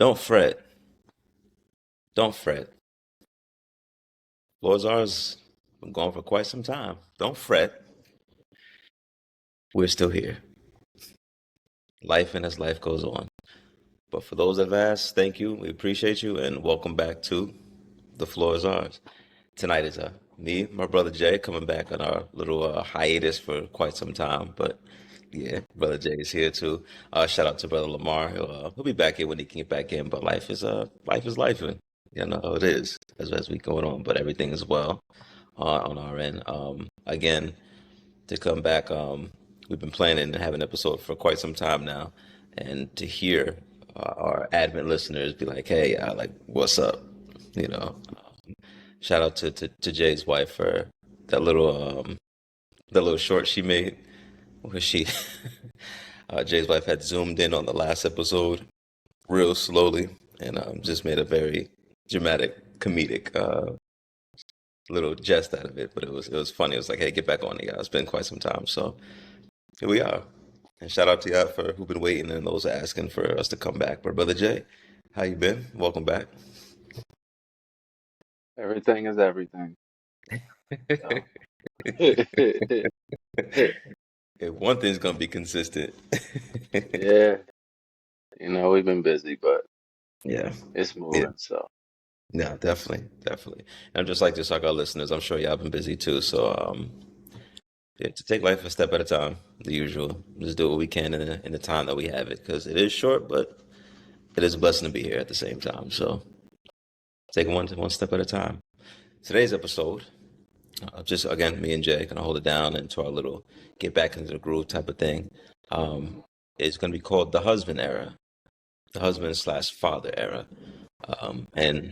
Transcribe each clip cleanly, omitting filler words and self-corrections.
Don't fret. Don't fret. Lozar's been gone for quite some time. Don't fret. We're still here. Life and as life goes on. But for those that have asked, thank you. We appreciate you and welcome back to The Floor is Ours. Tonight is me, my brother Jay, coming back on our little hiatus for quite some time. But yeah, brother Jay is here too. Shout out to brother Lamar. He'll be back here when he can get back in. But life is life, and you know how it is as we going on. But everything is well on our end. Again, to come back, we've been planning and have an episode for quite some time now, and to hear our admin listeners be like, "Hey, like, what's up?" You know, shout out to Jay's wife for that little short she made where she Jay's wife had zoomed in on the last episode real slowly and just made a very dramatic comedic little jest out of it, but it was funny. It was like, hey, get back on it, y'all. It's been quite some time, so here we are. And shout out to y'all for who've been waiting and those asking for us to come back. But brother Jay, how you been? Welcome back. Everything is everything. So, yeah, If one thing's gonna be consistent. we've been busy, but Yeah, it's yeah. moving. So, Yeah, definitely, definitely. And just like our listeners, I'm sure y'all been busy too. So, yeah, to take life a step at a time, the usual. Just do what we can in the time that we have it, because it is short, but it is a blessing to be here at the same time. So, take it one step at a time. Today's episode, just again, me and Jay gonna hold it down into our little get back into the groove type of thing. Is gonna be called the husband era, the husband slash father era, and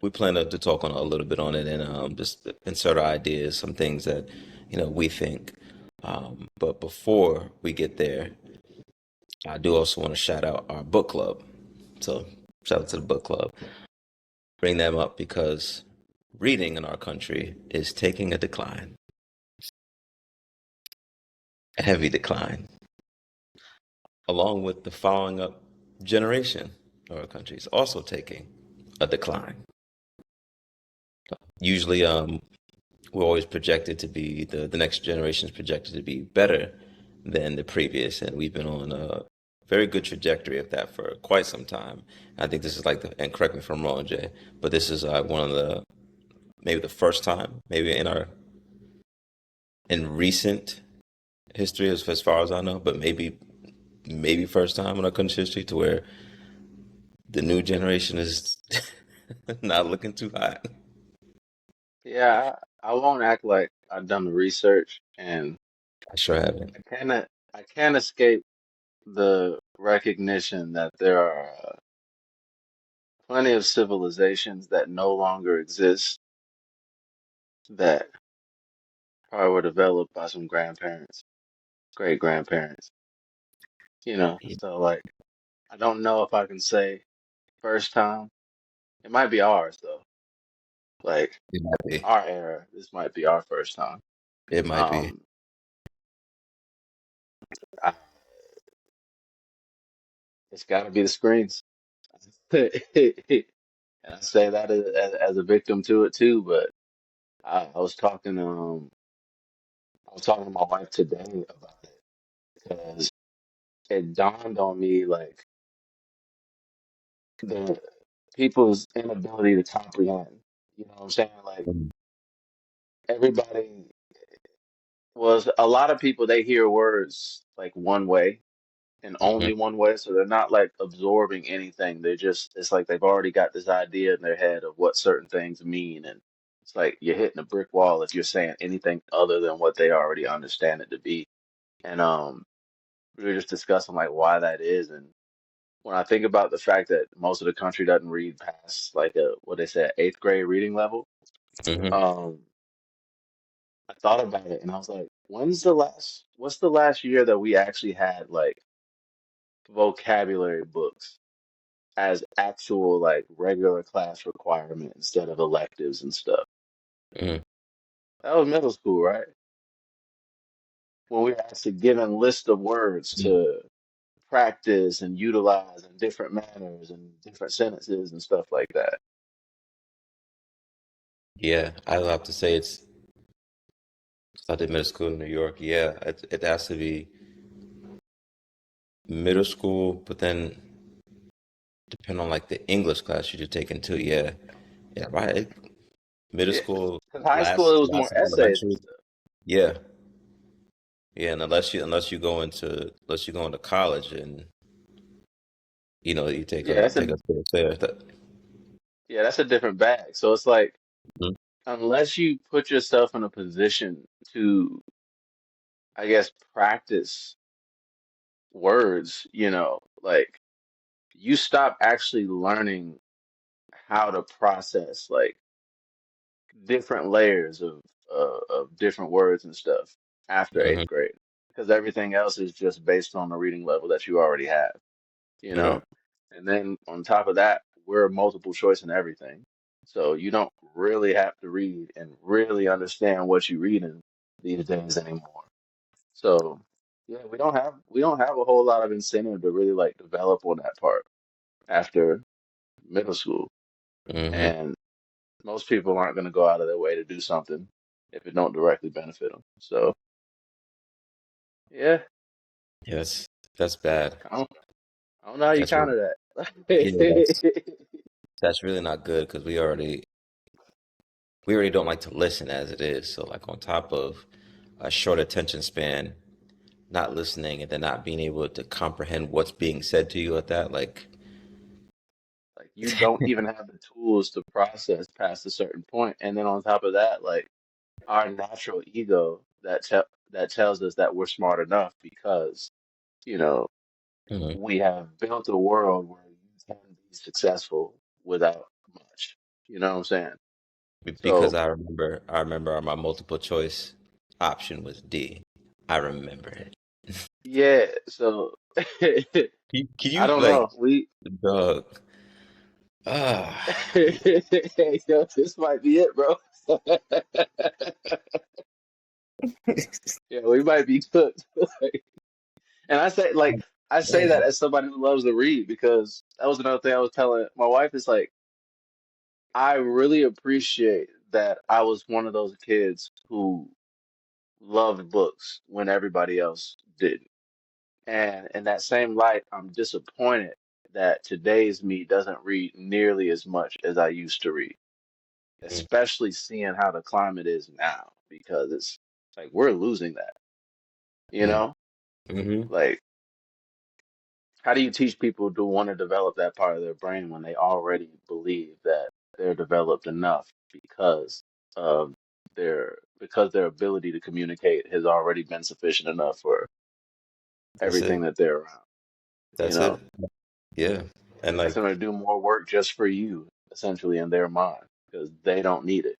we plan to talk on a little bit on it and just insert our ideas, some things that we think. But before we get there, I do also want to shout out our book club. So shout out to the book club. Bring them up because reading in our country is taking a decline, a heavy decline, along with the following up generation of our country is also taking a decline. Usually, we're always projected to be the next generation is projected to be better than the previous, and we've been on a very good trajectory of that for quite some time. I think this is like and correct me if I'm wrong, Jay, but this is one of the maybe the first time, maybe in recent history, as far as I know, but maybe first time in our country's history to where the new generation is not looking too hot. yeah, I won't act like I've done the research, and I sure haven't. I can't escape the recognition that there are plenty of civilizations that no longer exist that probably were developed by some grandparents, great grandparents. So like I don't know if I can say first time. It might be ours though. Like It might be. our era, this might be our first time. It might be. Um, I, it's got to be the screens. And I say that as a victim to it too. But I was talking to my wife today about it because it dawned on me like the people's inability to comprehend. You know what I'm saying? Like everybody was a lot of people they hear words like one way and Mhm. only one way, so they're not like absorbing anything. They're just it's like they've already got this idea in their head of what certain things mean, and it's like you're hitting a brick wall if you're saying anything other than what they already understand it to be. And we were just discussing like why that is, and when I think about the fact that most of the country doesn't read past like a what they say eighth grade reading level, Mhm. um, I thought about it and I was like, what's the last year that we actually had like vocabulary books as actual like regular class requirement instead of electives and stuff? Mhm. That was middle school, right? When we were actually given list of words to practice and utilize in different manners and different sentences and stuff like that. Yeah, I'll have to say it's 'cause I did middle school in New York. Yeah, it has to be middle school, but then depending on like the English class you're taking too. Yeah, yeah, right. Middle Yeah, school because high school it last was more classes in essays and elementary. stuff. Yeah, yeah, and unless you go into college and you Yeah, take a course there. that's a different bag. So it's like Mhm. unless you put yourself in a position to, I guess, practice words, like you stop actually learning how to process like different layers of different words and stuff after eighth Mhm. grade because everything else is just based on the reading level that you already have, you know? Right. And then on top of that, we're multiple choice in everything. So you don't really have to read and really understand what you're reading these days anymore. So yeah, we don't have a whole lot of incentive to really like develop on that part after middle school. Hmm. And most people aren't going to go out of their way to do something if it don't directly benefit them. So yeah, Yes, that's bad. I don't, I don't know how you That's really, counter yeah, that. that's really not good because we already don't like to listen as it is. So like on top of a short attention span, not listening and then not being able to comprehend what's being said to you at that, like, Like you don't even have the tools to process past a certain point, and then on top of that, like our natural ego that tells us that we're smart enough because you know mhm. we have built a world where you can be successful without much. You know what I'm saying? Because So I remember my multiple choice option was D. I remember it. yeah, so Can I you don't like, know. We dog? Ah, yo, this might be it, bro. Yeah, we might be cooked. And I say that as somebody who loves to read because that was another thing I was telling my wife is like I really appreciate that I was one of those kids who loved books when everybody else didn't. And in that same light, I'm disappointed that today's me doesn't read nearly as much as I used to read, especially seeing how the climate is now, because it's like we're losing that, you mm, know? mm-hmm. Like, how do you teach people to want to develop that part of their brain when they already believe that they're developed enough of because their ability to communicate has already been sufficient enough for That's everything it. that they're around, you That's know? it. Yeah. And Ask them like, to do more work just for you, essentially in their mind, because they don't need it.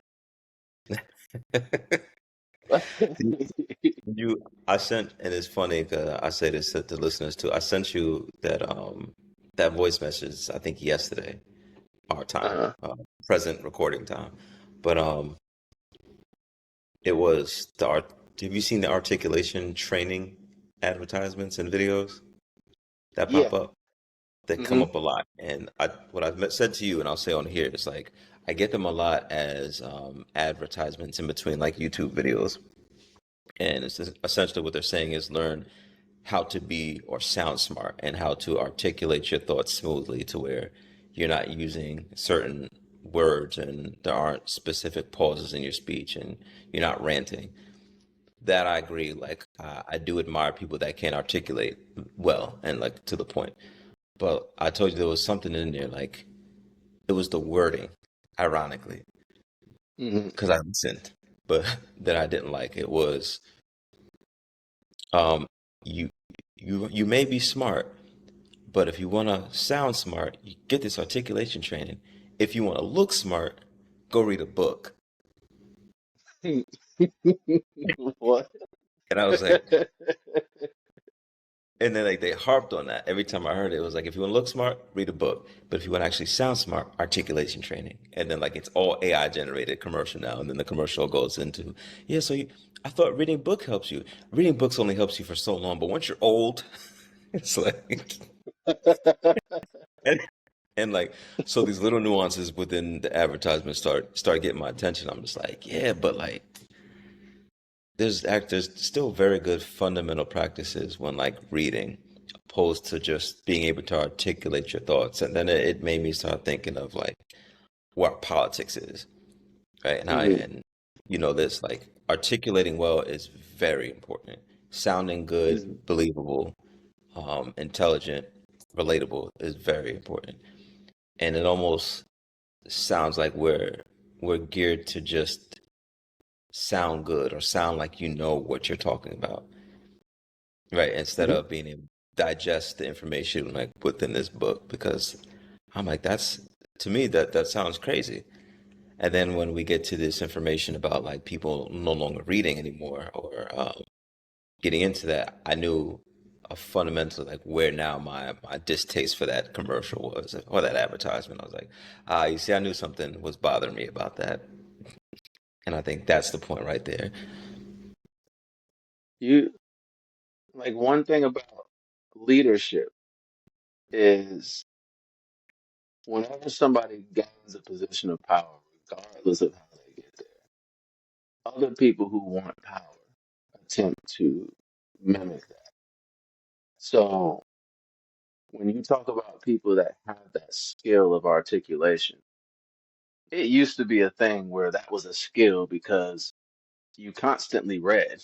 I sent, and it's funny, I say this to the listeners too. I sent you that voice message, I think yesterday, our time, uh, present recording time. But it was have you seen the articulation training advertisements and videos that yeah. pop up? That come Hmm. up a lot. And what I've said to you, and I'll say on here, is like I get them a lot as advertisements in between like YouTube videos. And it's essentially what they're saying is learn how to be or sound smart and how to articulate your thoughts smoothly to where you're not using certain words and there aren't specific pauses in your speech and you're not ranting. That I agree. Like I do admire people that can articulate well and like to the point. But I told you there was something in there, like it was the wording, ironically, Hmm. because I listened, but that I didn't like. It was um, you you may be smart, but if you want to sound smart, you get this articulation training. If you want to look smart, go read a book. What? And I was like, and then like they harped on that every time I heard it. It was like, if you want to look smart, read a book. But if you want to actually sound smart, articulation training. And then like it's all AI generated commercial now. And then the commercial goes into, yeah, I thought reading book helps you. Reading books only helps you for so long, but once you're old, It's like and, and like so these little nuances within the advertisement start getting my attention. I'm just like, yeah, but like there's still very good fundamental practices when like reading, opposed to just being able to articulate your thoughts. And then it made me start thinking of like what politics is, right? And I Hmm. and you know this like articulating well is very important. Sounding good, Hmm. believable, intelligent, relatable is very important. And it almost sounds like we're geared to just sound good or sound like you know what you're talking about, right? Instead Hmm. of being able to digest the information like within this book, because I'm like, that's to me that sounds crazy. And then when we get to this information about like people no longer reading anymore or getting into that, I knew a fundamental like where now my distaste for that commercial was or that advertisement. I was like, ah, you see, I knew something was bothering me about that, and I think that's the point right there. You like one thing about leadership is whenever somebody gains a position of power, regardless of how they get there, other people who want power attempt to mimic that. So when you talk about people that have that skill of articulation, it used to be a thing where that was a skill because you constantly read.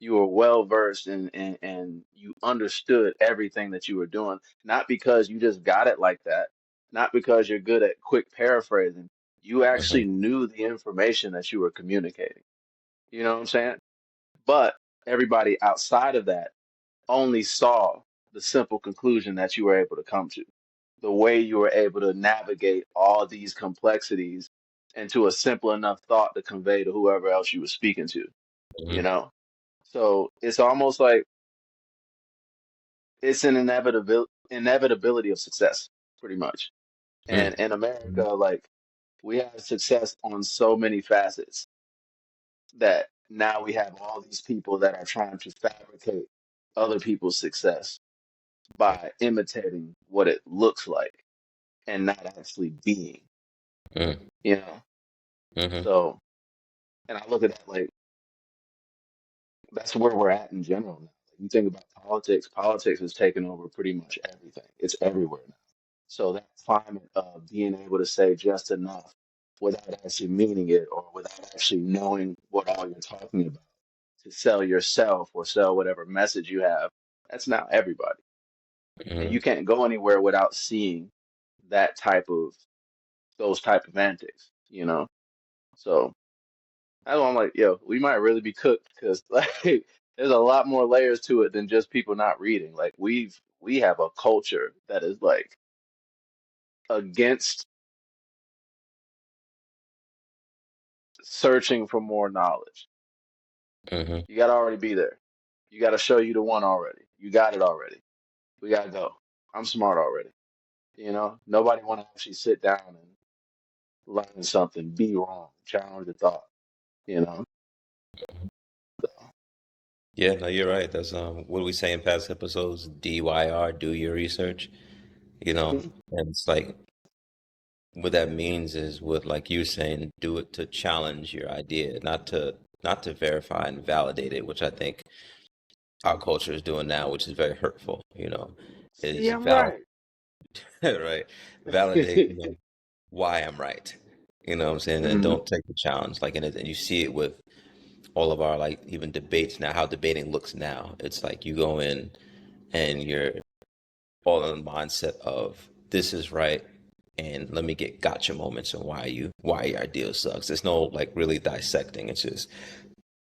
You were well versed and you understood everything that you were doing, not because you just got it like that, not because you're good at quick paraphrasing. You Hmm. actually knew the information that you were communicating. You know what I'm saying? But everybody outside of that only saw the simple conclusion that you were able to come to, the way you were able to navigate all these complexities into a simple enough thought to convey to whoever else you were speaking to, you Hmm. know? So it's almost like it's an inevitability of success, pretty much. And Mm. in America, like we have success on so many facets that now we have all these people that are trying to fabricate other people's success by imitating what it looks like and not actually being, Mm. you know? Hmm. So, and I look at that like that's where we're at in general now. Like, you think about politics, politics has taken over pretty much everything. It's everywhere now. So that climate of being able to say just enough without actually meaning it or without actually knowing what all you're talking about to sell yourself or sell whatever message you have, that's now everybody. And Hmm. you can't go anywhere without seeing that type of those type of antics, you know? So that's why I'm like, yo, we might really be cooked because like there's a lot more layers to it than just people not reading. Like we have a culture that is like against searching for more knowledge. Hmm. You gotta already be there. You gotta show you the one already. You got it already. We gotta go. I'm smart already. You know, nobody want to actually sit down and learn something, be wrong, challenge the thought. You know, Yeah, no, you're right. That's what we say in past episodes, DYR, do your research, you know. hmm And it's like what that means is what like you saying, do it to challenge your idea, not to verify and validate it, which I think our culture is doing now, which is very hurtful, you know, see, is I'm valid right. right. Validate, you know, why I'm right. You know what I'm saying? And hmm don't take the challenge. Like and you see it with all of our like even debates now, how debating looks now. It's like you go in and you're all in the mindset of this is right and let me get gotcha moments on why your idea sucks. There's no like really dissecting. It's just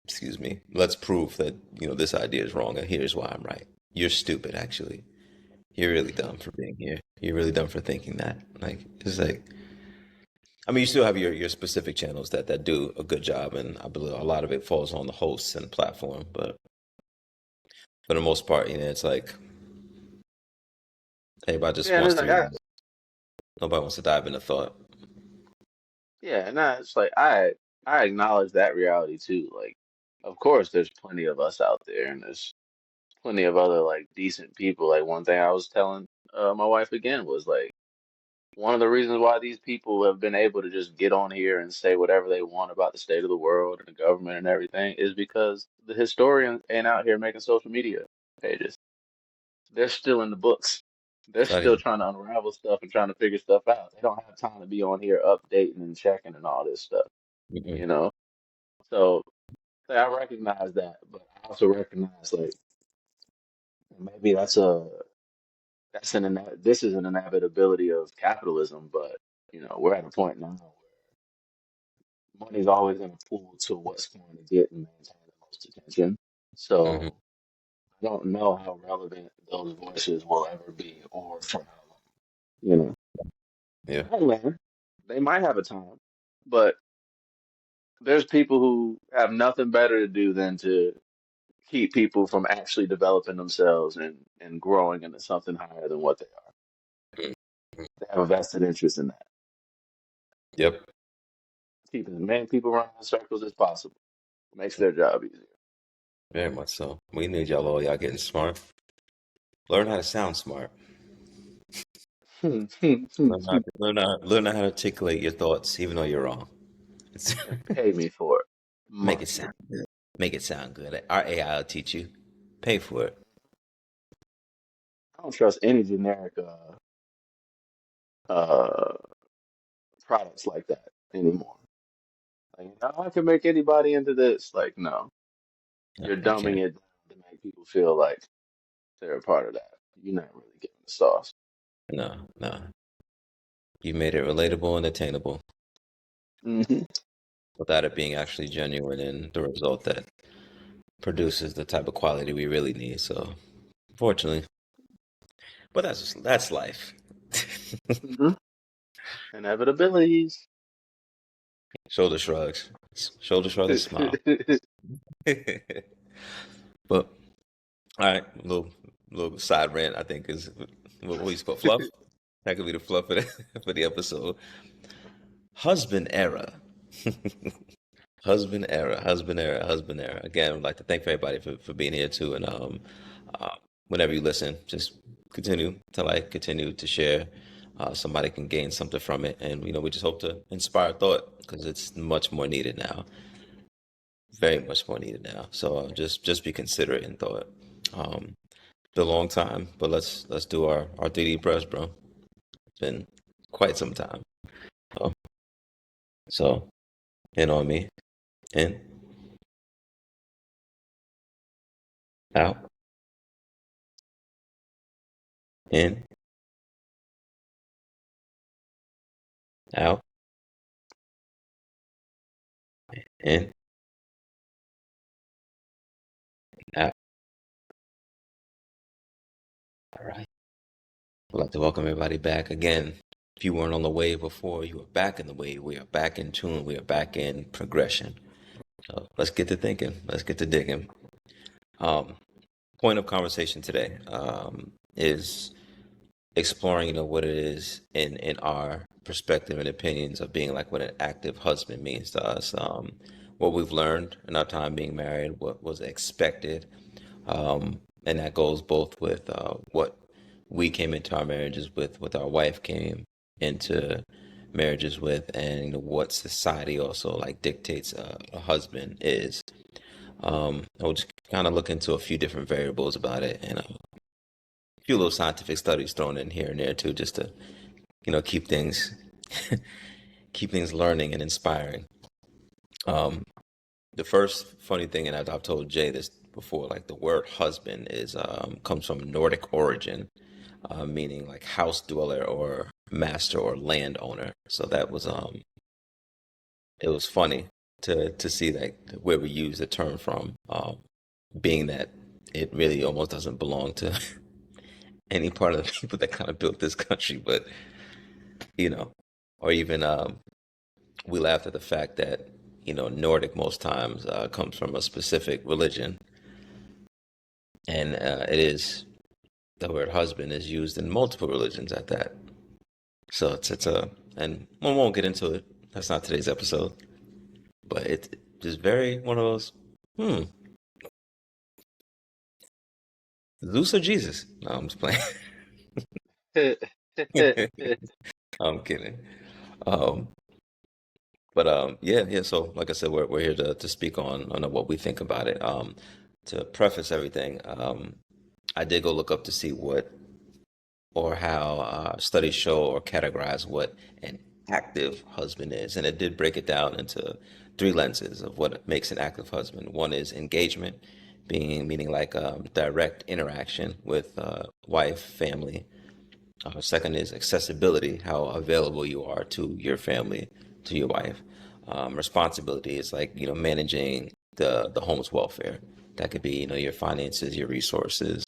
excuse me, let's prove that, you know, this idea is wrong and here's why I'm right. You're stupid actually. You're really dumb for being here. You're really dumb for thinking that. Like it's like I mean you still have your specific channels that do a good job and I believe a lot of it falls on the hosts and the platform, but for the most part, you know, it's like everybody just Yeah, and wants it's to like read. Nobody wants to dive into thought. yeah, and it's like I acknowledge that reality too. Like, of course, there's plenty of us out there, and there's plenty of other like decent people. Like one thing I was telling my wife again was like one of the reasons why these people have been able to just get on here and say whatever they want about the state of the world and the government and everything is because the historians ain't out here making social media pages. They're still in the books. They're It's not still even. trying to unravel stuff and trying to figure stuff out. They don't have time to be on here updating and checking and all this stuff, you Mm-mm. know? So like, I recognize that, but I also recognize like maybe this is an inevitability of capitalism, but we're at a point now where money's always going to pool to what's going to get and maintain the most attention. Hmm. So I don't know how relevant those voices will ever be or for how long. You know, Yeah. hey man, they might have a time, but there's people who have nothing better to do than to keep people from actually developing themselves and growing into something higher than what they are. Mhm. They have a vested interest in that. Yep. Keeping as many people running in circles as possible makes their job easier. Very much so. We need y'all all. Y'all getting smart. Learn how to sound smart. Learn how to articulate your thoughts, even though you're wrong. It's- And pay me for it. Make it Money. sound good. Make it sound good. Our AI will teach you. Pay for it. I don't trust any generic uh products like that anymore. Like, I can make anybody into this. Like, no, No, you're you dumbing can't. it down to make people feel like they're a part of that. You're not really getting the sauce. No, no. You made it relatable and attainable Hmm. without it being actually genuine and the result that produces the type of quality we really need. So, fortunately, but that's life. Hmm. Inevitabilities. Shoulder shrugs. Shoulder shrug and smile. But all right, little side rant. I think is what we call fluff. That could be the fluff for for the episode. Husband era. Husband era, husband era, husband era. Again, I'd like to thank everybody for being here too. And uh, whenever you listen, just continue to share. Somebody can gain something from it, and we just hope to inspire thought because it's much more needed now, very much more needed now. So just be considerate in thought. Um, been a long time, but let's do our 3D press, bro. It's been quite some time. Um, so in on me, in, out, in, out, in, out. All right. I'd like to welcome everybody back again. If you weren't on the wave before, you are back in the wave. We are back in tune. We are back in progression. So let's get to thinking. Let's get to digging. Um, Point of conversation today is exploring, what it is in our perspective and opinions of being like what an active husband means to us. What we've learned in our time being married, what was expected, and that goes both with what we came into our marriages with our wife came into marriages with, and what society also like dictates a husband is. I'll just kind of look into a few different variables about it, and a few little scientific studies thrown in here and there too, just to keep things keep things learning and inspiring. Um, the first funny thing, and I've told Jay this before, like the word husband is comes from Nordic origin, meaning like house dweller or master or landowner. So that was it was funny to see that where we use the term from, being that it really almost doesn't belong to any part of the people that kind of built this country, but you know, or even we laughed at the fact that Nordic most times comes from a specific religion, and it is the word husband is used in multiple religions at that. So it's a and we won't get into it. That's not today's episode, but it's just very one of those. Hmm. Zeus or Jesus? No, I'm just playing. I'm kidding. Um, but yeah, yeah. So, like I said, we're here to speak on what we think about it. To preface everything, I did go look up to see what or how studies show or categorize what an active husband is. And it did break it down into three lenses of what makes an active husband. One is engagement, being meaning like direct interaction with wife, family. Second is accessibility, how available you are to your family, to your wife. Responsibility is like managing the home's welfare. That could be your finances, your resources,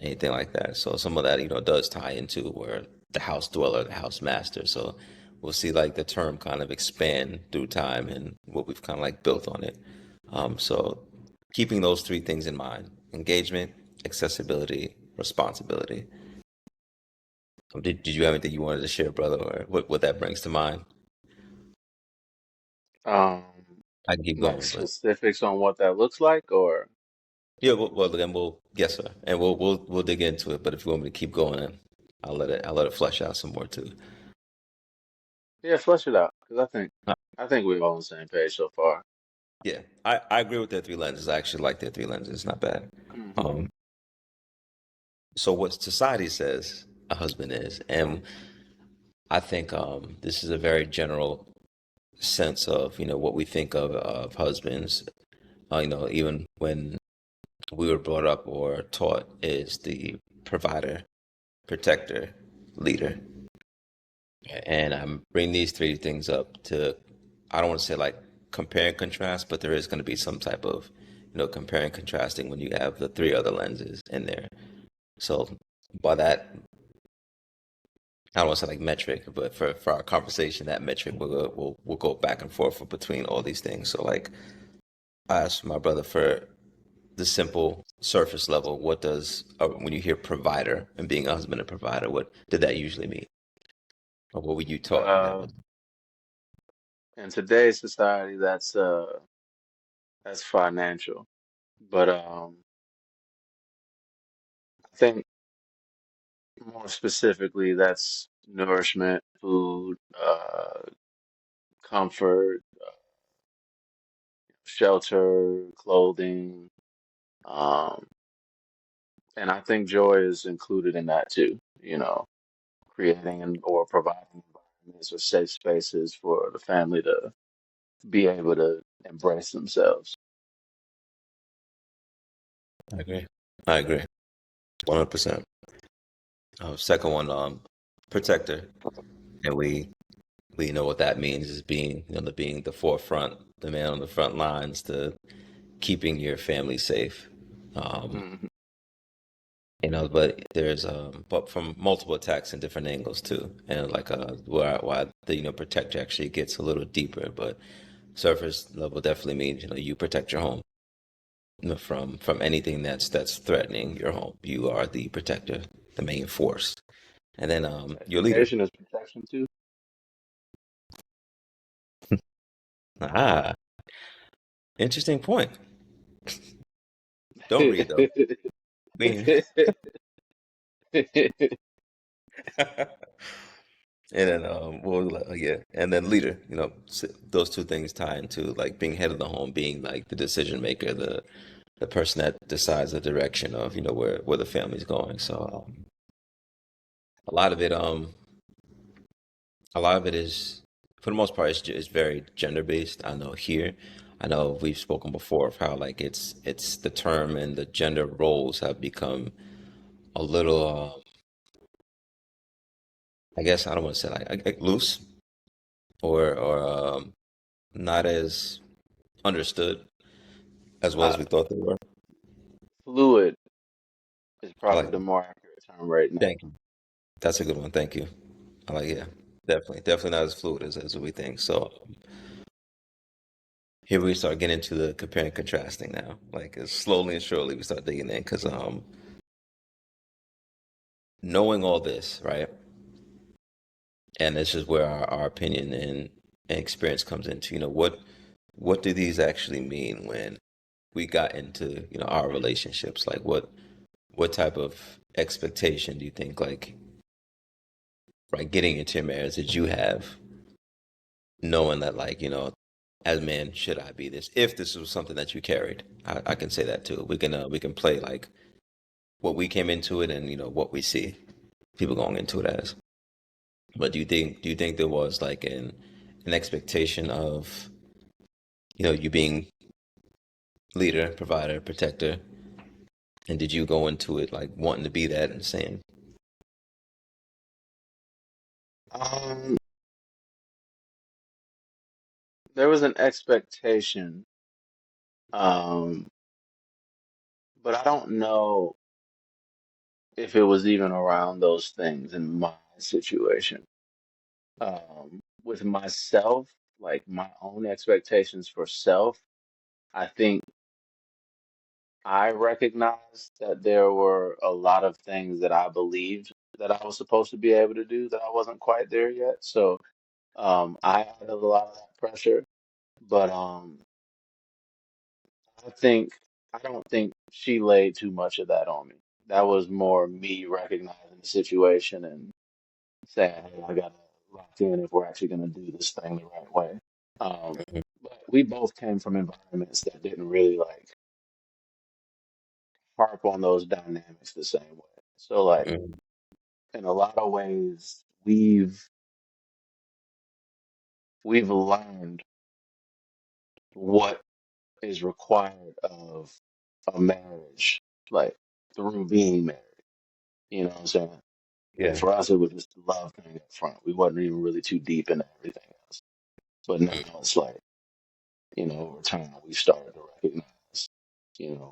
anything like that. So some of that does tie into where the house dweller, the house master. So we'll see like the term kind of expand through time and what we've kind of like built on it. So keeping those three things in mind: engagement, accessibility, responsibility. Did you have anything you wanted to share, brother, or what that brings to mind? Um, I can keep like going, but specifics on what that looks like, or yeah, well, then we'll yes, sir, and we'll dig into it. But if you want me to keep going, then I'll let it flesh out some more too. yeah, flesh it out. Because Uh, I think we're all on the same page so far. yeah, I agree with their three lenses. I actually like their three lenses. It's not bad. Hmm. Um, so what society says a husband is, and I think this is a very general sense of what we think of husbands. Even when we were brought up or taught is the provider, protector, leader. And I'm bringing these three things up to, I don't want to say like compare and contrast, but there is going to be some type of, compare and contrasting when you have the three other lenses in there. So by that, I don't want to say like metric, but for our conversation, that metric we'll go back and forth between all these things. So like I asked my brother for the simple surface level, what does when you hear provider and being a husband and provider, what did that usually mean, or what were you taught that Uh, was? in today's society, that's financial. But I think more specifically, that's nourishment, food, comfort, shelter, clothing, um, and I think joy is included in that too. Creating or providing environments or safe spaces for the family to be able to embrace themselves. I agree. I agree, 100%. Second one, protector, and we know what that means is being being the forefront, the man on the front lines, the keeping your family safe. Um, Mhm. but there's but from multiple attacks and different angles too, and like why the protector actually gets a little deeper, but surface level definitely means you protect your home from anything that's threatening your home. You are the protector, the main force, and then your leader. Education is protection too. Ah, interesting point. Don't read though. I mean, and then yeah, and then leader. Those two things tie into like being head of the home, being like the decision maker, the person that decides the direction of where the family's going. So a lot of it a lot of it is, for the most part, is very gender based. I know here, I know we've spoken before of how like it's the term and the gender roles have become a little, I guess I don't want to say like loose or not as understood as well as uh, we thought they were. Fluid is I probably like the more accurate term right now. thank you. That's a good one. Thank you. I like yeah, definitely not as fluid as we think. So here we start getting into the comparing and contrasting now. Like slowly and surely we start digging in because knowing all this, right? And this is where our opinion and experience comes into, what do these actually mean when we got into, our relationships? Like what type of expectation do you think, like, right, getting into your marriage did you have, knowing that, like, as a man, should I be this? If this was something that you carried, I can say that too. We can play like what we came into it and what we see people going into it as. But do you think there was like an expectation of you being leader, provider, protector, and did you go into it like wanting to be that and saying, Um, there was an expectation, um, but I don't know if it was even around those things in my situation. With myself, like my own expectations for self, I think I recognized that there were a lot of things that I believed that I was supposed to be able to do that I wasn't quite there yet. So I had a lot of that pressure, but I don't think she laid too much of that on me. That was more me recognizing the situation and saying, hey, I gotta lock in if we're actually gonna do this thing the right way. Um, Mhm. but we both came from environments that didn't really like harp on those dynamics the same way. So like Mhm. in a lot of ways, we've learned what is required of a marriage, like through being married. You know what I'm saying? Like Yeah. for us, it was just the love thing up front. We wasn't even really too deep into everything else. But now Mhm. it's like, over time, we've started to recognize,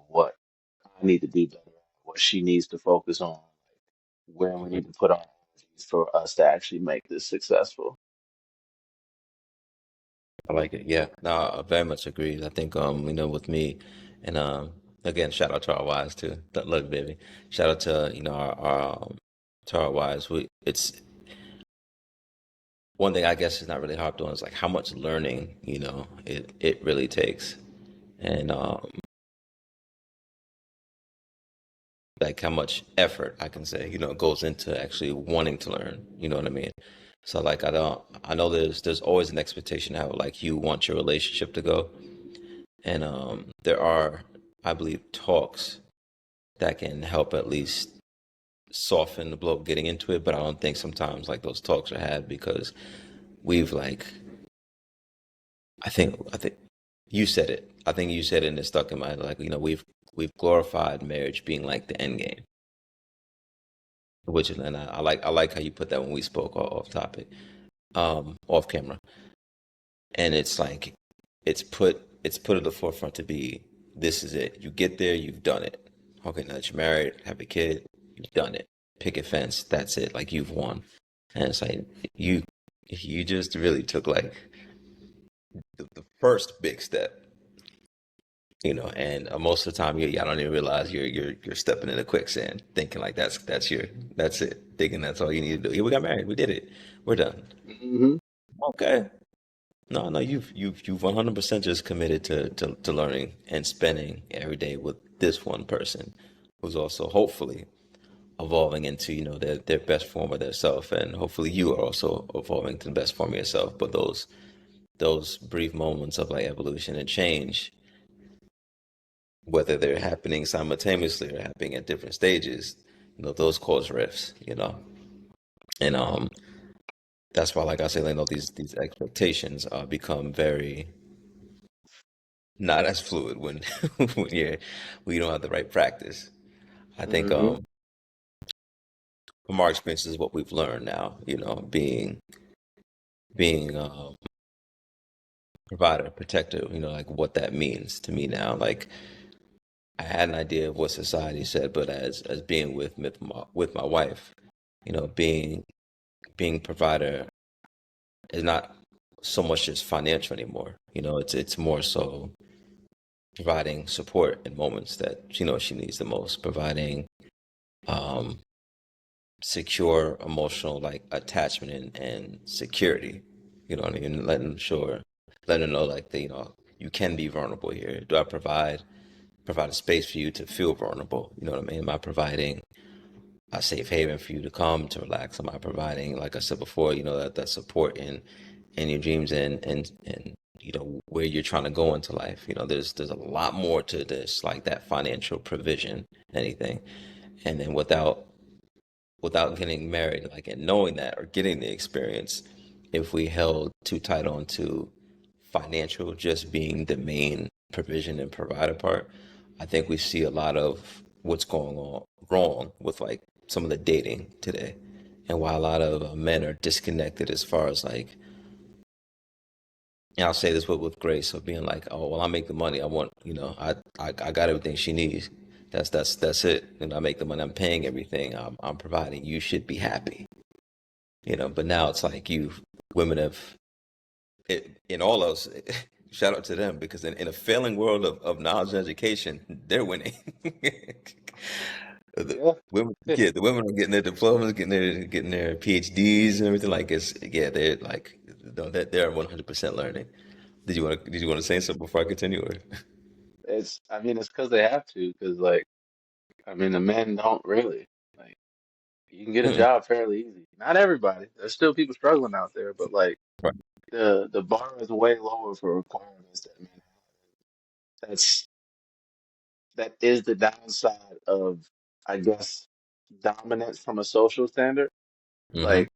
what I need to do better, at, what she needs to focus on, where we need to put our energies for us to actually make this successful. I like it. Yeah. No, I very much agree. I think with me and again, shout out to our wives too. Look, baby. Shout out to, to our wives. It's one thing I guess is not really harped on is like how much learning, it really takes. And like how much effort I can say, goes into actually wanting to learn. You know what I mean? So like I know there's always an expectation how like you want your relationship to go. And there are, I believe, talks that can help at least soften the blow of getting into it. But I don't think sometimes like those talks are had because we've like, I think you said it. I think you said it and it stuck in my head. Like, we've glorified marriage being like the end game, which is, and I like how you put that when we spoke off topic, off camera. And it's like it's put at the forefront to be, this is it. You get there, you've done it. Okay, now that you're married, have a kid, you've done it. Picket fence, that's it. Like, you've won. And it's like you you just really took like the first big step, and most of the time you don't even realize you're stepping in a quicksand, thinking like that's it, thinking that's all you need to do. Yeah, we got married, we did it, we're done. Hmm. Okay. No, no, you've 100% just committed to learning and spending every day with this one person who's also hopefully evolving into, their best form of their self, and hopefully you are also evolving to the best form of yourself. But those brief moments of like evolution and change, whether they're happening simultaneously or happening at different stages, those cause rifts, and that's why, like I say, like, these expectations become very not as fluid when when you don't have the right practice. I think Hmm. from our experiences, what we've learned now, being provider, protector, like what that means to me now. Like, I had an idea of what society said, but as being with my wife, being provider is not so much just financial anymore. It's more so providing support in moments that she needs the most, providing um secure emotional like attachment and security. You know what I mean? Letting her know like that, you can be vulnerable here. Do I provide provide a space for you to feel vulnerable. You know what I mean? Am I providing a safe haven for you to come to relax? Am I providing, like I said before, that support in your dreams and where you're trying to go into life? There's a lot more to this, like that financial provision, anything. And then without getting married, like, and knowing that or getting the experience, if we held too tight on to financial just being the main provision and provider part, I think we see a lot of what's going on wrong with like some of the dating today, and why a lot of men are disconnected as far as like, and I'll say this with grace of being like, oh well, I make the money, I want, I got everything she needs. That's it. I make the money, I'm paying everything, I'm providing. You should be happy. But now it's like women have in all else. Shout out to them, because in a failing world of knowledge and education, they're winning. The Yeah. the women are getting their diplomas, getting their PhDs and everything. Like, it's, yeah, they're like, no, they're 100% learning. Did you want to say something before I continue? Or? I mean, it's because they have to, because like, I mean, the men don't really. Like, you can get a Mm-mm. job fairly easy. Not everybody. There's still people struggling out there, but like Right. the bar is way lower for requirements that men have. That is the downside of, I guess, dominance from a social standard. Mm-hmm. Like,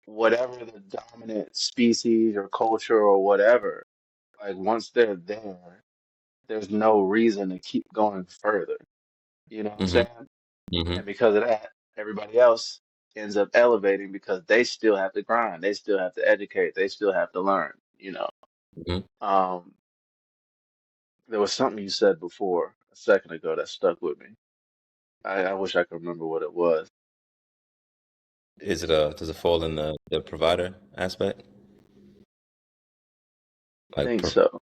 whatever the dominant species or culture or whatever, like once they're there, there's no reason to keep going further. You know what I'm Mm-hmm. saying? Mm-hmm. And because of that, everybody else ends up elevating because they still have to grind, they still have to educate, they still have to learn. Mm-hmm. Um, there was something you said before a second ago that stuck with me. I wish I could remember what it was. Does it fall in the provider aspect, I like think so.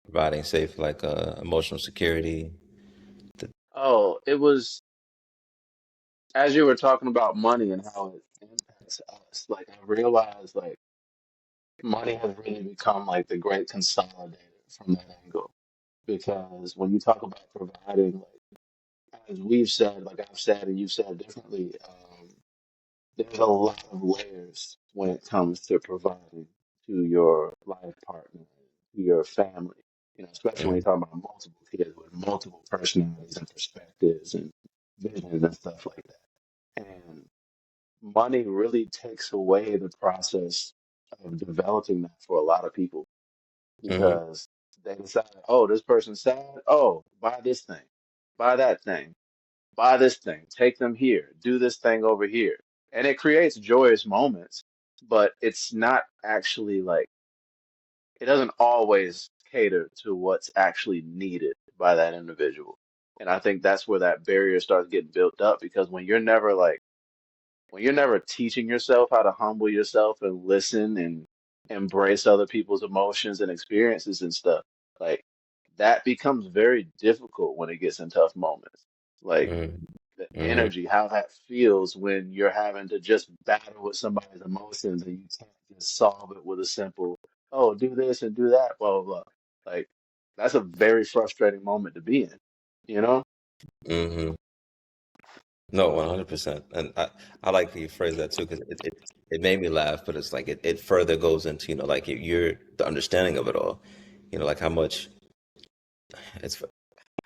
providing safe, like, emotional security? The, Oh, it was as you were talking about money and how it impacts us. Like I realized, like money has really become like the great consolidator from that angle. Because when you talk about providing, like as we've said, like I've said and you've said differently, there's a lot of layers when it comes to providing to your life partner, to your family. Especially when mm-hmm. you're talking about multiple kids with multiple personalities and perspectives and visions and stuff like that. And money really takes away the process of developing that for a lot of people Mm-hmm. because they decide, oh, this person's sad. Oh, buy this thing, buy that thing, buy this thing, take them here, do this thing over here. And it creates joyous moments, but it's not actually like, it doesn't always cater to what's actually needed by that individual. And I think that's where that barrier starts getting built up because when you're never teaching yourself how to humble yourself and listen and embrace other people's emotions and experiences and stuff, like that becomes very difficult when it gets in tough moments. Like the Mm-hmm. energy, how that feels when you're having to just battle with somebody's emotions and you can't just solve it with a simple, oh, do this and do that, blah, blah, blah. Like that's a very frustrating moment to be in, you know? Mm-hmm. No, 100%. And I like how you phrase that too, because it made me laugh, but it's like it further goes into, like you're the understanding of it all. Like how much it's,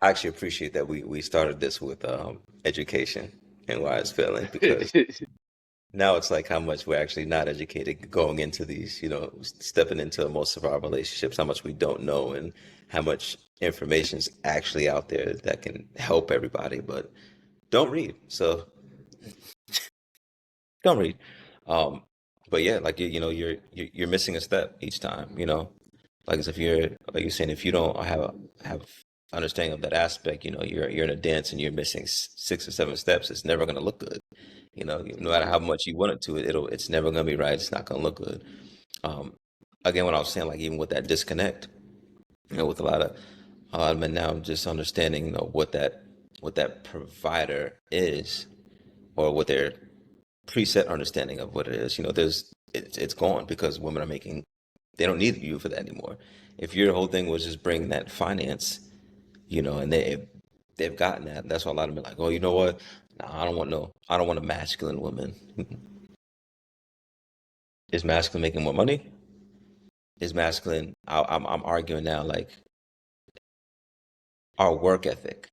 I actually appreciate that we started this with education and why it's failing, because now it's like how much we're actually not educated going into these, stepping into most of our relationships, how much we don't know and how much information is actually out there that can help everybody, but don't read. So don't read. Um, but yeah, like you're missing a step each time. Like as if you're like you're saying, if you don't have understanding of that aspect, you're in a dance and you're missing 6 or 7 steps. It's never gonna look good. No matter how much you want it to, it's never gonna be right. It's not gonna look good. Um, Again, what I was saying, like even with that disconnect, with a lot of men now just understanding, what that provider is, or what their preset understanding of what it is. It's gone because women are making, they don't need you for that anymore. If your whole thing was just bring that finance, and they've gotten that. That's why a lot of men are like, oh, you know what? Nah, I don't want a masculine woman. Is masculine making more money? Is masculine? I'm arguing now, like our work ethic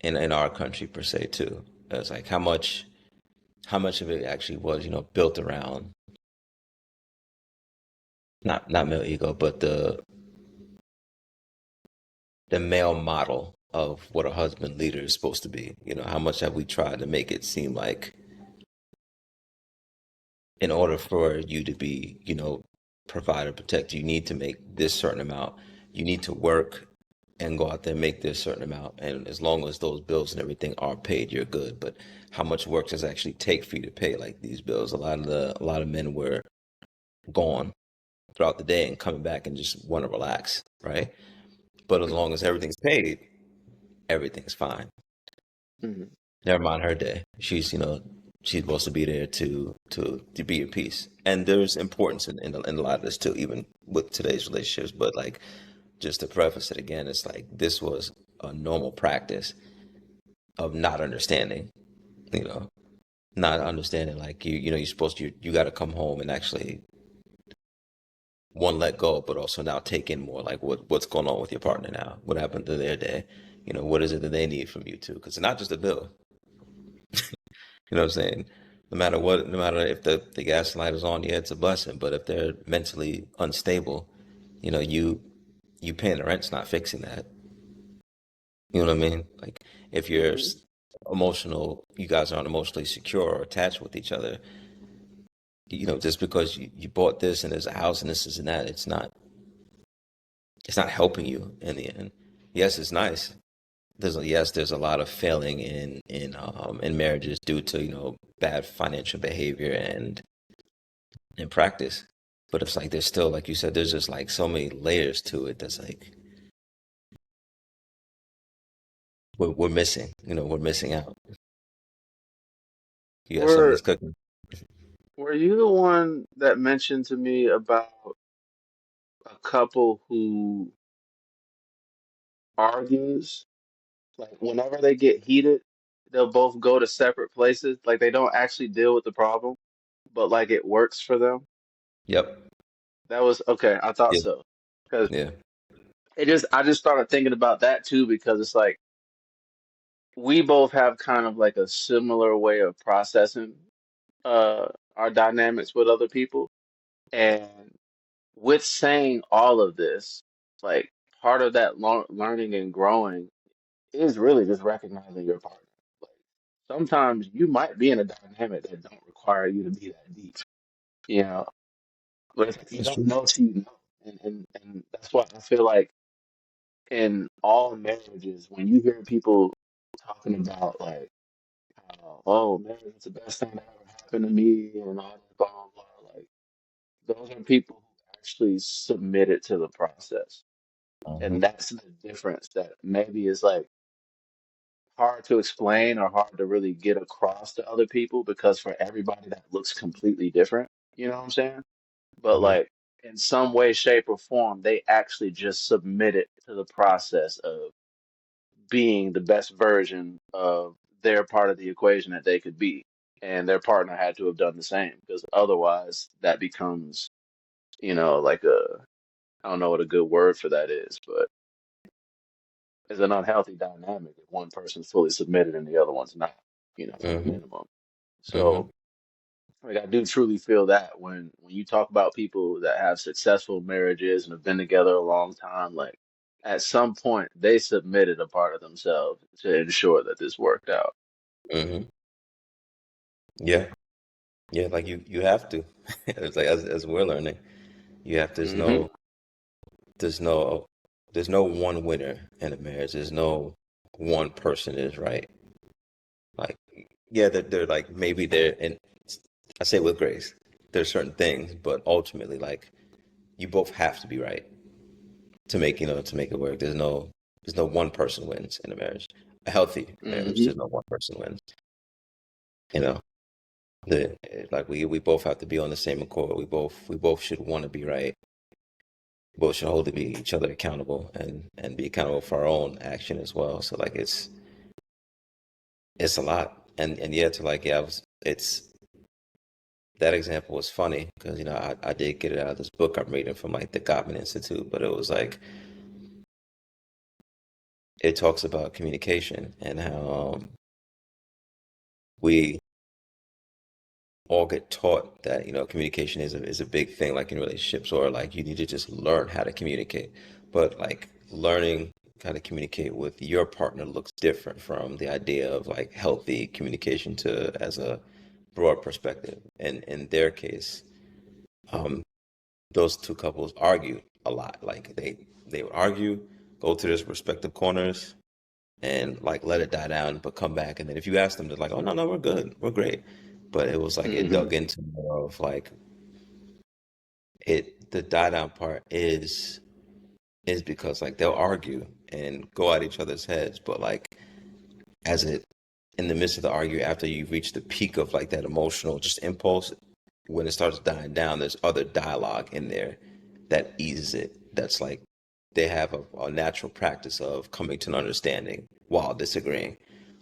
in our country per se too. It's like how much of it actually was, built around not male ego, but the male model of what a husband leader is supposed to be. How much have we tried to make it seem like in order for you to be, provide or protect, you need to make this certain amount. You need to work and go out there and make this certain amount. And as long as those bills and everything are paid, you're good. But how much work does it actually take for you to pay like these bills? A lot of men were gone throughout the day and coming back and just want to relax, right? But as long as everything's paid, everything's fine. Mhm. Never mind her day. She's supposed to be there to be at peace. And there's importance in a lot of this too, even with today's relationships. But like, just to preface it again, it's like this was a normal practice of not understanding, you know, not understanding like you're supposed to you got to come home and actually one let go, but also now take in more like what's going on with your partner now. What happened to their day? What is it that they need from you too? Because it's not just a bill. You know what I'm saying? No matter what, no matter if the gas light is on, yeah, it's a blessing. But if they're mentally unstable, you paying the rent's not fixing that. You know what I mean? Like if you're Mhm. emotional, you guys aren't emotionally secure or attached with each other. Just because you bought this and there's a house and this is and that, it's not helping you in the end. Yes, it's nice. There's a lot of failing in marriages due to bad financial behavior and in practice. But it's like there's still, like you said, there's just like so many layers to it that's like we're missing. We're missing out. You got something Were that's cooking. were you the one that mentioned to me about a couple who argues, like whenever they get heated, they'll both go to separate places, like they don't actually deal with the problem, but like it works for them? Yep. That was okay, I thought Yeah. so. Because Yeah. I just started thinking about that too, because it's like we both have kind of like a similar way of processing uh our dynamics with other people. And with saying all of this, like part of that learning and growing is really just recognizing your partner. Like sometimes you might be in a dynamic that don't require you to be that deep, you know, but if you That's don't true. know till you know. And that's why I feel like in all marriages, when you hear people talking about like, oh, marriage is the best thing that ever happened to me and all that, blah, blah, blah, like those are people who actually submitted to the process. Hmm. And that's the difference that maybe is like hard to explain or hard to really get across to other people because for everybody that looks completely different. You know what I'm saying? But Hmm. like in some way, shape, or form, they actually just submitted to the process of being the best version of their part of the equation that they could be. And their partner had to have done the same because otherwise that becomes, like I don't know what a good word for that is, but it's an unhealthy dynamic if one person's fully submitted and the other one's not, at a Hmm. minimum. Hmm. So, like, I do truly feel that when you talk about people that have successful marriages and have been together a long time, like, at some point they submitted a part of themselves to ensure that this worked out. Hmm. Yeah. Yeah. Like you have to. It's like as we're learning, you have. Hmm. There's no there's no one winner in a marriage. There's no one person is right. Like, yeah, they're like maybe they're and I say with grace. There's certain things, but ultimately, like you both have to be right to make it work. There's no one person wins in a marriage. A healthy marriage, Hmm. there's no one person wins. You know, like we both have to be on the same accord. We both should want to be right. both should hold each other accountable and be accountable for our own action as well. So like it's a lot, and yeah, to like yeah, it's that example was funny because I did get it out of this book I'm reading from like the Gottman Institute, but it was like it talks about communication and how we all get taught that communication is a big thing, like in relationships, or like you need to just learn how to communicate. But like learning how to communicate with your partner looks different from the idea of like healthy communication to as a broad perspective. And in their case, um, those two couples argue a lot. Like they would argue, go to their respective corners, and like let it die down, but come back. And then if you ask them, they're like, "Oh no, no, we're good, we're great." But it was like it Hmm. dug into more of like it. The die down part is because like they'll argue and go at each other's heads, but like as it in the midst of the argue, after you've reached the peak of like that emotional just impulse, when it starts dying down, there's other dialogue in there that eases it. That's like they have a natural practice of coming to an understanding while disagreeing.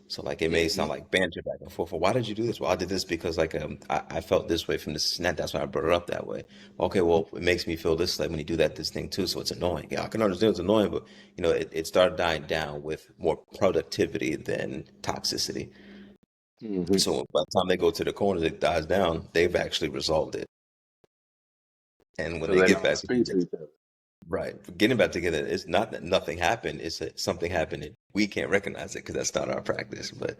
So like it may Hmm. sound like banter back and forth. Well, why did you do this? Well, I did this because like I felt this way from this and that. That's why I brought it up that way. Okay, well, it makes me feel this like when you do that this thing too. So it's annoying. Yeah, I can understand it's annoying, but it started dying down with more productivity than toxicity. Hmm. So by the time they go to the corners, it dies down. They've actually resolved it, and when Because they they know get how to back speak together, to each other. right, getting back together, it's not that nothing happened. It's that something happened, and we can't recognize it because that's not our practice. But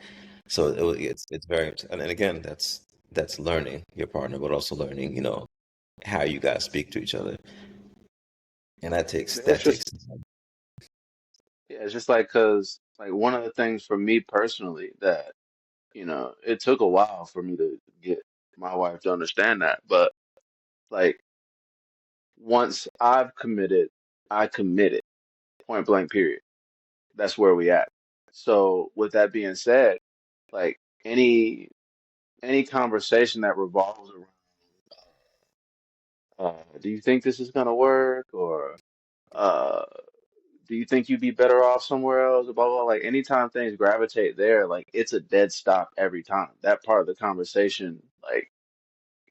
so it's very, and again, that's learning your partner, but also learning, how you guys speak to each other, and that takes Yeah, that takes time. yeah, it's just like because like one of the things for me personally that it took a while for me to get my wife to understand that, but like once I've committed, I committed, point blank, period. That's where we at. So with that being said, like any conversation that revolves around, do you think this is gonna work, or uh, do you think you'd be better off somewhere else? Blah, blah, blah. Like anytime things gravitate there, like it's a dead stop every time. That part of the conversation, like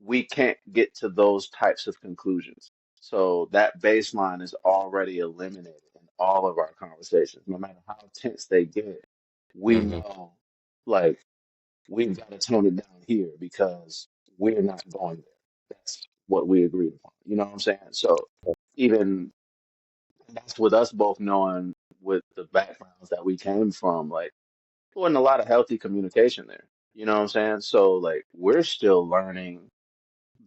we can't get to those types of conclusions. So that baseline is already eliminated in all of our conversations. No matter how tense they get, we Hmm. know like we've got to tone it down here because we're not going there. That's what we agreed upon. You know what I'm saying? So even that's with us both knowing with the backgrounds that we came from, like there wasn't a lot of healthy communication there. You know what I'm saying? So like we're still learning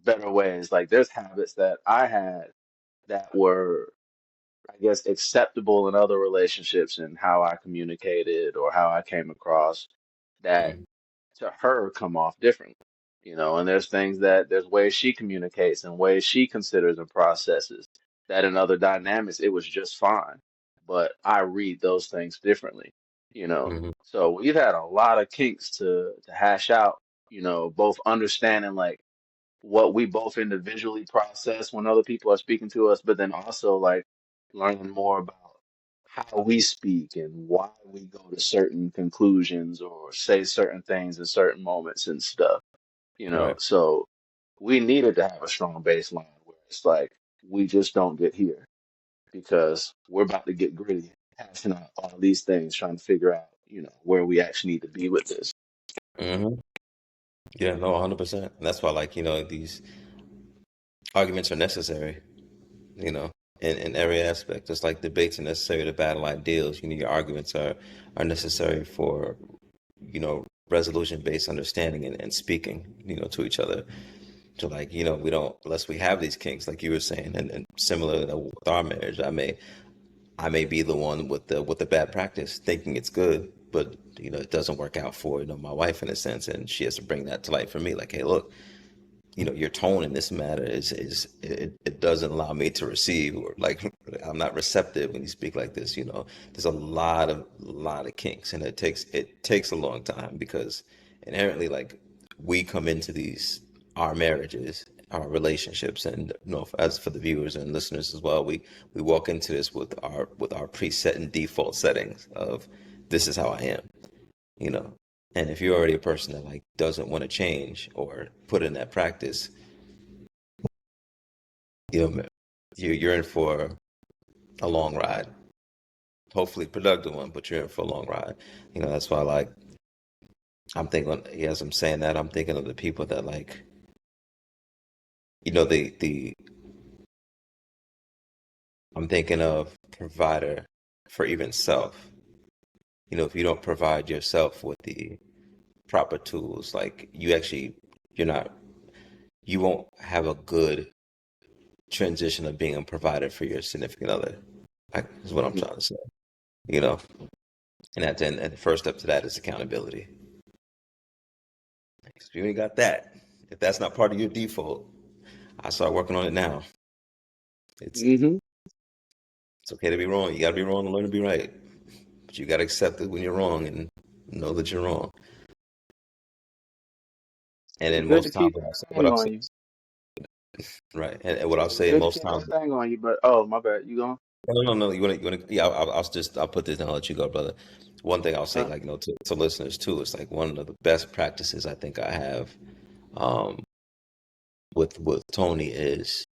better ways. Like there's habits that I had that were, I guess, acceptable in other relationships and how I communicated or how I came across that Hmm. to her come off differently. And there's things that there's ways she communicates and ways she considers and processes that in other dynamics it was just fine. But I read those things differently, you know. Hmm. So we've had a lot of kinks to hash out, both understanding like what we both individually process when other people are speaking to us, but then also like learning more about how we speak and why we go to certain conclusions or say certain things in certain moments and stuff, Right. So we needed to have a strong baseline where it's like we just don't get here because we're about to get gritty, hashing out all these things, trying to figure out, where we actually need to be with this. Hmm. Yeah, no, 100%. And that's why, like, these arguments are necessary, you know, in every aspect. Just like debates are necessary to battle ideals, your arguments are necessary for, resolution based understanding and speaking, to each other. So like, we don't unless we have these kinks, like you were saying, and similar with our marriage, I may be the one with the bad practice, thinking it's good, but it doesn't work out for my wife in a sense, and she has to bring that to light for me. Like, hey, look, your tone in this matter it doesn't allow me to receive, or like I'm not receptive when you speak like this. There's a lot of kinks, and it takes a long time because inherently, like we come into these our marriages our relationships. And as for the viewers and listeners as well, we walk into this with our preset and default settings of this is how I am, you know. And if you're already a person that like doesn't want to change or put in that practice, you know, you're in for a long ride. Hopefully productive one, but you're in for a long ride. That's why like I'm thinking as I'm saying that, I'm thinking of the people that like, the I'm thinking of provider for even self. If you don't provide yourself with the proper tools, like you're not, you won't have a good transition of being a provider for your significant other. Like, is what I'm Mhm. trying to say. You know, and the first step to that is accountability. If you ain't got that, if that's not part of your default, I start working on it now. It's Mhm. it's okay to be wrong. You got to be wrong to learn to be right. But you got to accept it when you're wrong and know that you're wrong. And It's then good to most times, keep that thing on you. right, and what I'll It's say good to most keep times. that thing on you. But oh, my bad. You going? No, no, no. Yeah, I'll put this down and let you go, brother. One thing I'll say, Huh? like, to listeners too, it's like one of the best practices I think I have, um, with Tony is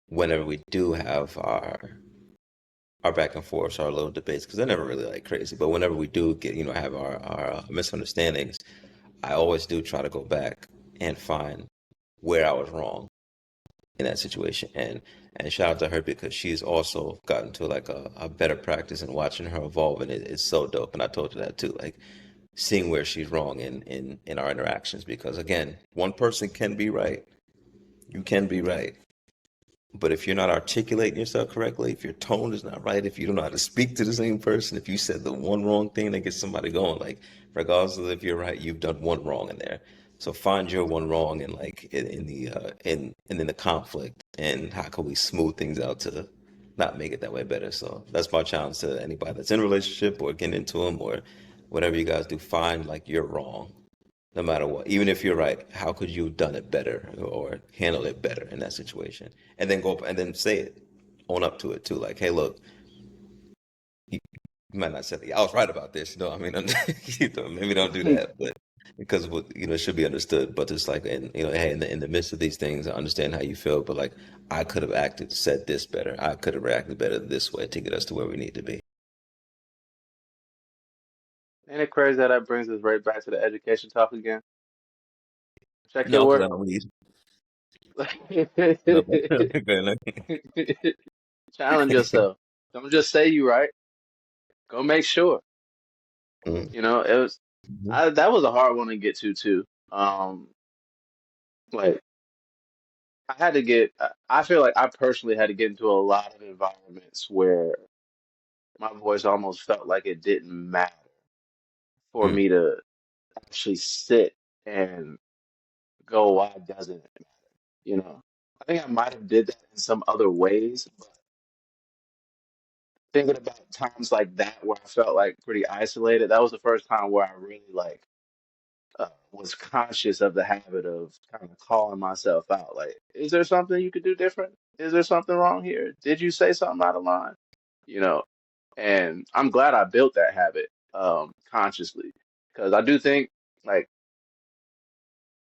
whenever we do have our back and forth, our little debates, because they're never really like crazy, but whenever we do get, have our misunderstandings, I always do try to go back and find where I was wrong in that situation. And shout out to her because she's also gotten to like a better practice and watching her evolve, and it's so dope. And I told you that too, like seeing where she's wrong in our interactions, because again, one person can be right, you can be right, but if you're not articulating yourself correctly, if your tone is not right, if you don't know how to speak to the same person, if you said the one wrong thing that gets somebody going, like regardless of if you're right, you've done one wrong in there. So find your one wrong and like in the in the conflict, and how can we smooth things out to not make it that way better. So that's my challenge to anybody that's in a relationship or getting into them or whatever you guys do. Find like you're wrong no matter what. Even if you're right, how could you have done it better or handled it better in that situation? And then go and then say it, own up to it too. Like, hey, look, you, you might not say, "Yeah, I was right about this." I mean, maybe don't do that, but because it should be understood. But it's like, and hey, in the midst of these things, I understand how you feel, but like, I could have said this better. I could have reacted better this way to get us to where we need to be. Ain't it crazy that that brings us right back to the education talk again? Check your No, because I work. don't need. No, no. Challenge yourself. Don't just say you right. Go make sure. Mm, It was mhm, I that was a hard one to get to too. Like I had to get I feel like I personally had to get into a lot of environments where my voice almost felt like it didn't matter for mm, me to actually sit and go, why doesn't it matter? I think I might have did that in some other ways, but thinking about times like that where I felt like pretty isolated, that was the first time where I really like was conscious of the habit of kind of calling myself out. Like, is there something you could do different? Is there something wrong here? Did you say something out of line? You know, and I'm glad I built that habit consciously because I do think like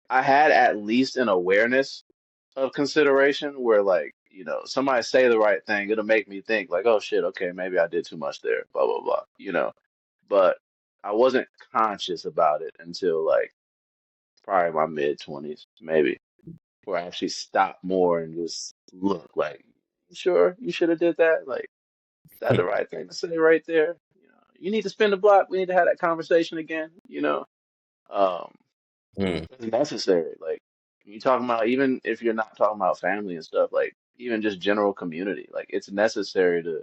I had at least an awareness of consideration where like somebody say the right thing, it'll make me think like, oh shit, okay, maybe I did too much there, blah blah blah, but I wasn't conscious about it until like probably my mid 20s, maybe, where I actually stopped more and just look like, you sure you should have did that? Like, is that the right thing to say right there? You need to spin the block. We need to have that conversation again. Um, mm, it's necessary. Like, you talking about even if you're not talking about family and stuff, like even just general community, like it's necessary to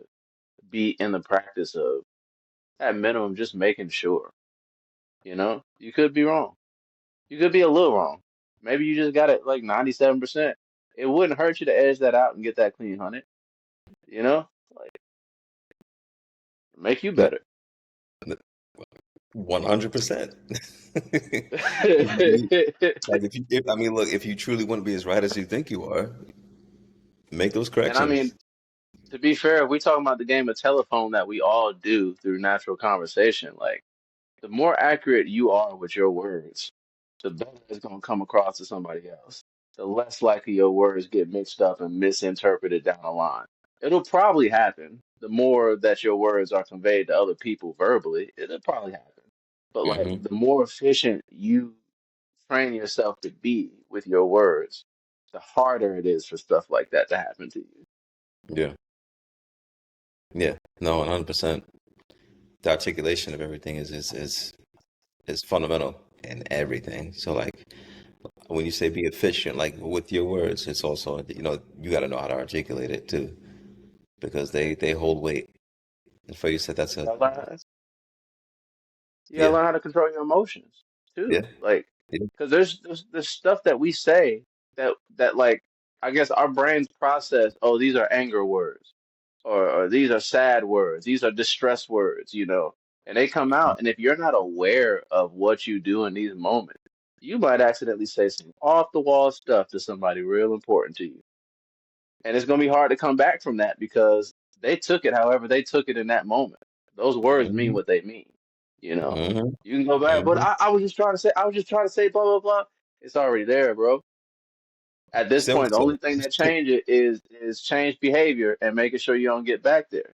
be in the practice of at minimum just making sure. You could be wrong. You could be a little wrong. Maybe you just got it like 97%. It wouldn't hurt you to edge that out and get that clean 100, like make you mm. better. 100%. Like I mean, look, if you truly want to be as right as you think you are, make those And I mean, corrections. to be fair, if we talking about the game of telephone that we all do through natural conversation, like the more accurate you are with your words, the better it's going to come across to somebody else. The less likely your words get mixed up and misinterpreted down the line. It'll probably happen. The more that your words are conveyed to other people verbally, it'll probably happen. But like Hmm. the more efficient you train yourself to be with your words, the harder it is for stuff like that to happen to you. Yeah. Yeah. No, 100%. The articulation of everything is fundamental in everything. So like when you say be efficient, like with your words, it's also, you got to know how to articulate it too, because they hold weight. And for you said that's You a gotta learn, you gotta yeah, learn how to control your emotions yeah, too. Like, yeah. because there's stuff that we say that like I guess our brains process. Oh, these are anger words, or these are sad words. These are distress words. And they come out. And if you're not aware of what you do in these moments, you might accidentally say some off the wall stuff to somebody real important to you, and it's gonna be hard to come back from that because they took it however they took it in that moment. Those words mean Hmm. what they mean. You know, Hmm. you can go back, but Hmm. I was just trying to say, I was just trying to say, blah blah blah. It's already there, bro. At this Simple. point, the only thing that changes is change behavior and making sure you don't get back there.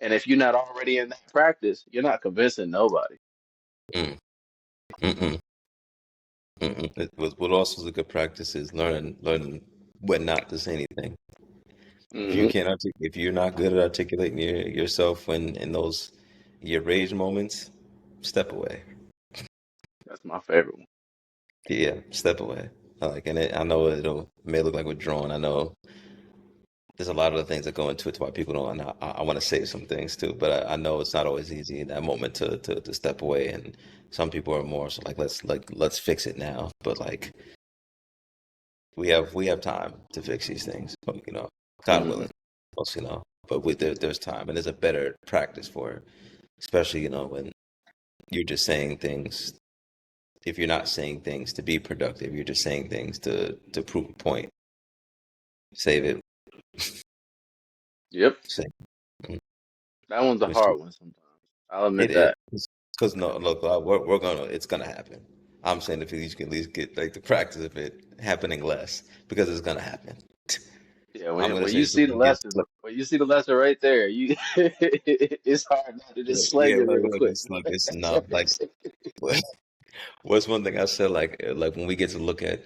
And if you're not already in that practice, you're not convincing nobody. Mm, mm-mm, mm-mm. What also is a good practice is learning when not to say anything. Hmm. If you're not good at articulating yourself when in those your rage moments, step away. That's my favorite one. Yeah, step away. I know it may look like withdrawing. I know there's a lot of the things that go into it to why people don't. And I want to say some things too, but I know it's not always easy in that moment to step away. And some people are more so like let's fix it now. But like we have time to fix these things. But, God Hmm. willing, plus, But there's time, and there's a better practice for it, especially when you're just saying things. If you're not saying things to be productive, you're just saying things to prove a point. Save it. Yep, Save it. that one's a Which hard one sometimes. I'll it admit is. that. Because no, look, it's gonna happen. I'm saying if you can at least get like the practice of it happening less, because it's gonna happen. Yeah, I'm gonna when say you so we see the can get lesson, when you see the lesson right there, you it's hard not to just yeah, slang it real look, quick. it's no like what's one thing I said like when we get to look at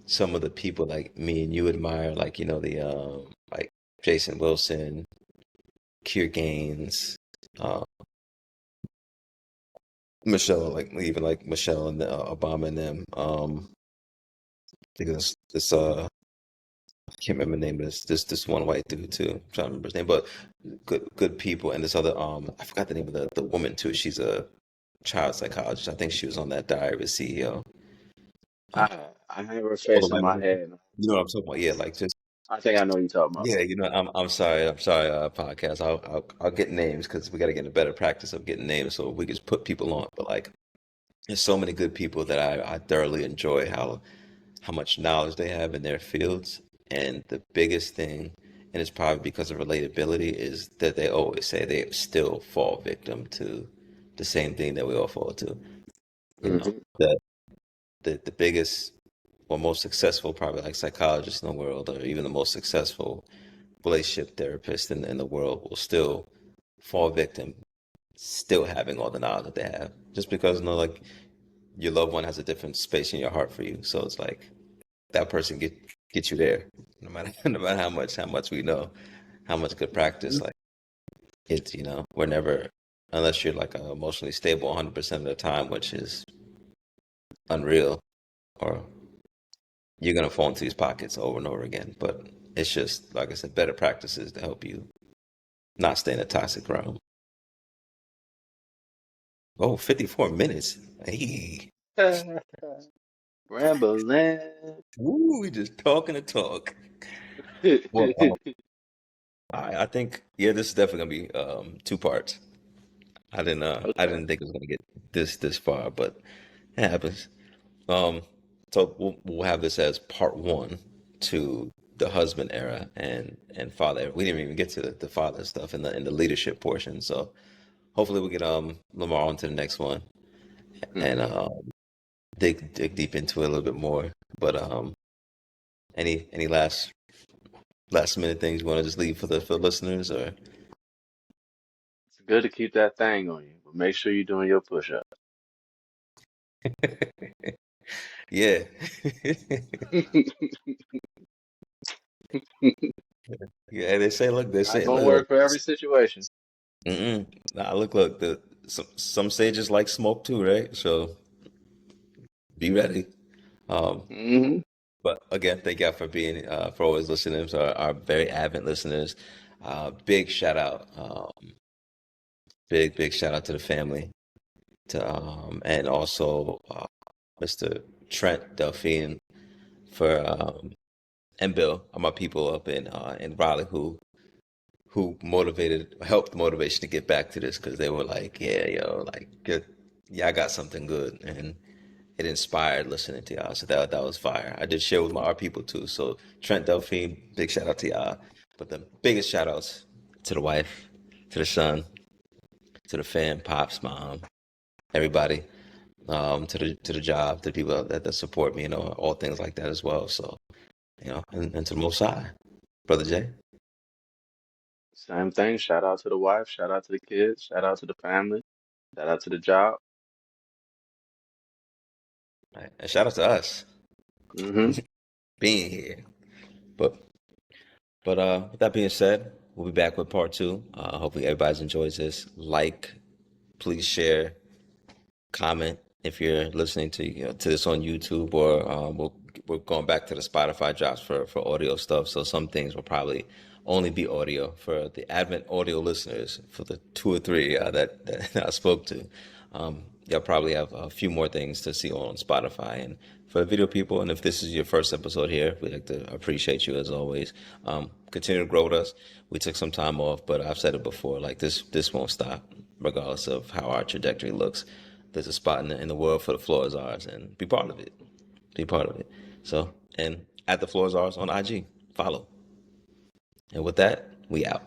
some of the people like me and you admire, like the like Jason Wilson, Keir Gaines, uh, Michelle, like even like Michelle and Obama and them. I think this I can't remember the name of this one white dude too. I'm trying to remember his name, but good people. And this other I forgot the name of the woman too. She's a child psychologist. I think she was on that Diary of a CEO. Uh, I have her all the face in white my women. head. You know what I'm talking about? Yeah, like just I think I know what you're talking about. yeah. I'm sorry. Podcast. I'll get names because we got to get in a better practice of getting names so we can just put people on. But like, there's so many good people that I thoroughly enjoy how much knowledge they have in their fields. And the biggest thing, and it's probably because of relatability, is that they always say they still fall victim to the same thing that we all fall to. You know, Hmm. that the biggest or most successful, probably like psychologists in the world, or even the most successful relationship therapist in the world, will still fall victim, still having all the knowledge that they have, just because like your loved one has a different space in your heart for you. So it's like that person get you there, no matter no matter how much we know, how much good practice. Like it's we're never, unless you're like emotionally stable 100% of the time, which is unreal, or you're gonna fall into these pockets over and over again. But it's just like I said, better practices to help you not stay in a toxic realm. Oh, 54 minutes. Hey, Rambling. woo, we just talking to talk. Well, I think yeah, this is definitely gonna be two parts. I Okay. didn't think it was gonna get this far, but it happens. Um, so we'll have this as part one to the husband era and father era. We didn't even get to the father stuff in the leadership portion. So hopefully we get Lamar on to the next one and Hmm. dig deep into it a little bit more. But any last minute things you want to just leave for the listeners or It's good to keep that thing on you, but make sure you're doing your push-up. yeah. Yeah, they Not say gonna look, work for every situation. nah, look, the some sages like smoke too, right? So be ready. Um, Hmm. but again, thank y'all for being for always listening to our very avid listeners. Big shout out, big shout out to the family, to and also Mr. Trent Delphine for and Bill, are my people up in Raleigh who motivated helped the motivation to get back to this because they were like, yeah, yo, like good, yeah, I got something good, and it inspired listening to y'all. So that was fire. I did share with my our people too. So Trent Delphine, big shout out to y'all. But the biggest shout outs to the wife, to the son, to the fam, pops, mom, everybody, to the job, to the people that support me, all things like that as well. So, and to the most high. Brother Jay. Same thing. Shout out to the wife. Shout out to the kids. Shout out to the family. Shout out to the job. Right. And shout out to us Hmm. being here. But with that being said, we'll be back with part two. Hopefully everybody enjoys this. Like, please share, comment if you're listening to to this on YouTube or we're going back to the Spotify drops for audio stuff. So some things will probably only be audio for the Advent audio listeners. For the two or three that I spoke to, you'll probably have a few more things to see on Spotify. And for the video people, and if this is your first episode here, we'd like to appreciate you as always. Continue to grow with us. We took some time off, but I've said it before, like this won't stop, regardless of how our trajectory looks. There's a spot in the world for the floor is ours, and be part of it. Be part of it. So, and at the floor is ours on IG. Follow. And with that, we out.